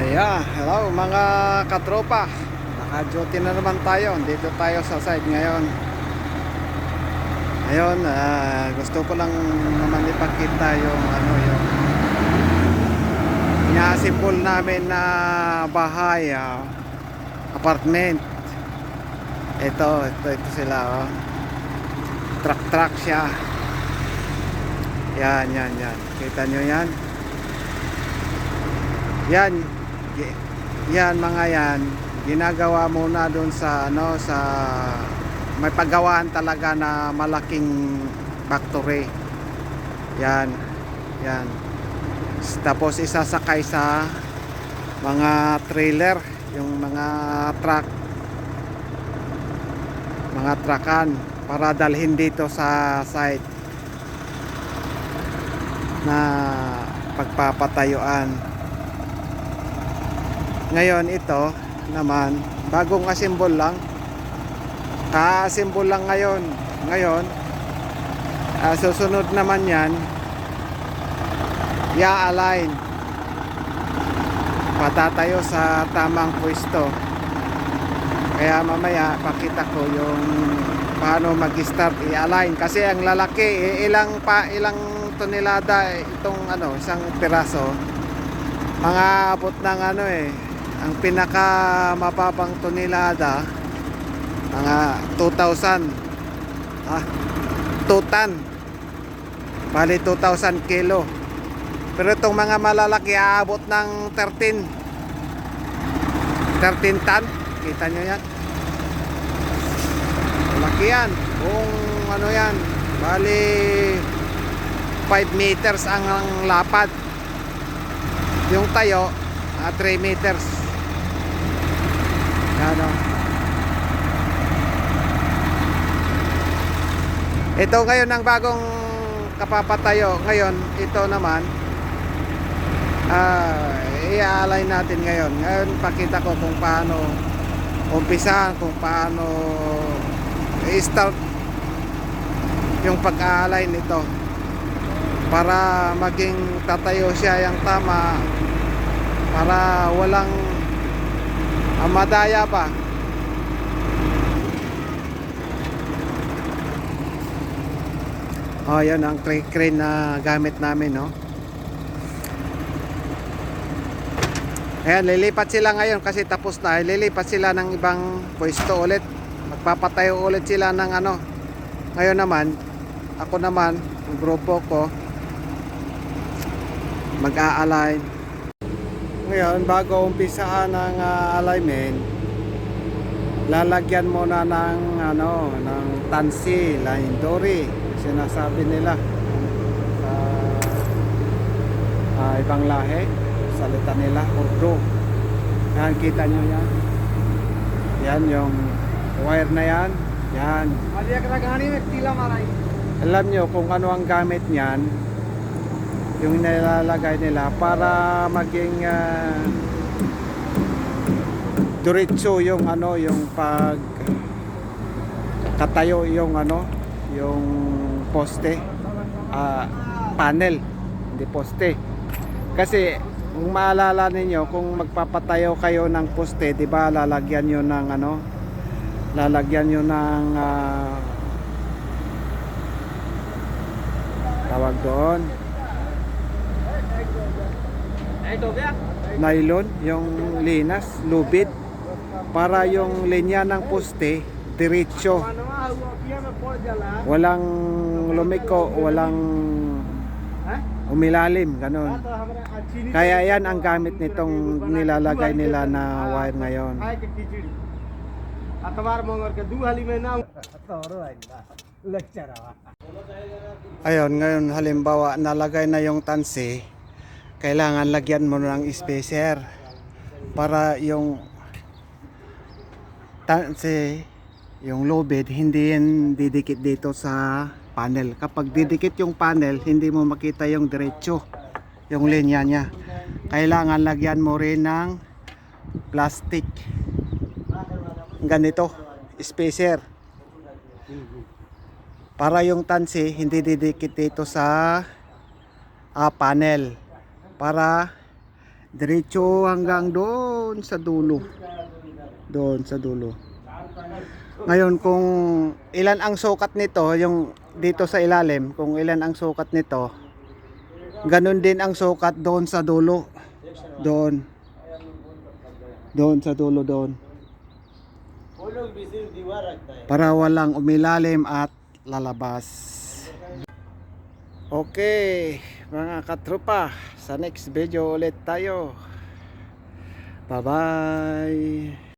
Yeah, hello mga katropa. Naka-duty na naman tayo. Dito tayo sa side ngayon. Ngayon, gusto ko lang naman ipakita yung yung ina-assemble namin na bahay, apartment. Ito sila, oh. Truck siya. Yan. Kita nyo yan? Yan mga yan, ginagawa muna doon sa sa may paggawaan talaga na malaking factory. Yan. Tapos isasakay sa mga trailer, yung mga truck, mga truckan para dalhin dito sa site na pagpapatayuan. Ngayon ito naman bagong assemble lang, ka-assemble lang ngayon. Susunod naman yan i-align, patatayo sa tamang pwesto. Kaya mamaya pakita ko yung paano mag-start i-align, kasi ang lalaki ilang tonelada itong isang piraso, mga abot ng ang pinaka mapapang tonelada mga 2,000, 2 ton, bali 2,000 kilo. Pero itong mga malalaki aabot ng 13 ton. Kita nyo yan, malaki yan. Kung yan, bali 5 meters ang lapad, yung tayo 3 meters. Ito ngayon ang bagong kapapatayo. Ngayon ito naman i-align natin ngayon. Pakita ko kung paano umpisahan, kung paano i-start yung pag-align nito para maging tatayo siya yung tama, para walang madaya pa. Yan ang crane na gamit namin, no. Ayan, lilipat sila ngayon kasi tapos na. Lilipat sila ng ibang pwesto ulit. Magpapatayo ulit sila ng Ngayon naman, ako naman, yung grupo ko, mag-a-align. Ngayon, bago umpisaan ng alignment, lalagyan muna ng ng tansi, line dory, sinasabi nila sa ibang lahi, salita nila, Urdu. Yan, kita nyo yan. Yan yung wire na yan. Yan. Alam nyo kung ano ang gamit niyan, yung nilalagay nila para maging diretso yung yung pag katayo yung yung poste, panel, hindi poste. Kasi kung maalala ninyo, kung magpapatayo kayo ng poste, di ba lalagyan nyo ng tawag doon, nylon, yung linas, lubid, para yung linya ng poste diretso, walang lumiko, walang umilalim, ganun. Kaya yan ang gamit nitong nilalagay nila na wire ngayon. Ayun, ngayon halimbawa nalagay na yung tansi, kailangan lagyan mo ng spacer para yung tansi, yung lubid, hindi yan didikit dito sa panel. Kapag didikit yung panel, hindi mo makita yung diretso, yung linya niya. Kailangan lagyan mo rin ng plastic ganito, spacer, para yung tansi hindi didikit dito sa panel, para Diretso hanggang doon sa dulo. Doon sa dulo. Ngayon kung ilan ang sukat nito, yung dito sa ilalim, kung ilan ang sukat nito, ganun din ang sukat doon sa dulo. Doon. Doon sa dulo doon. Para walang umilalim at lalabas. Okay, mga katropa, sa next video ulit tayo. Bye bye.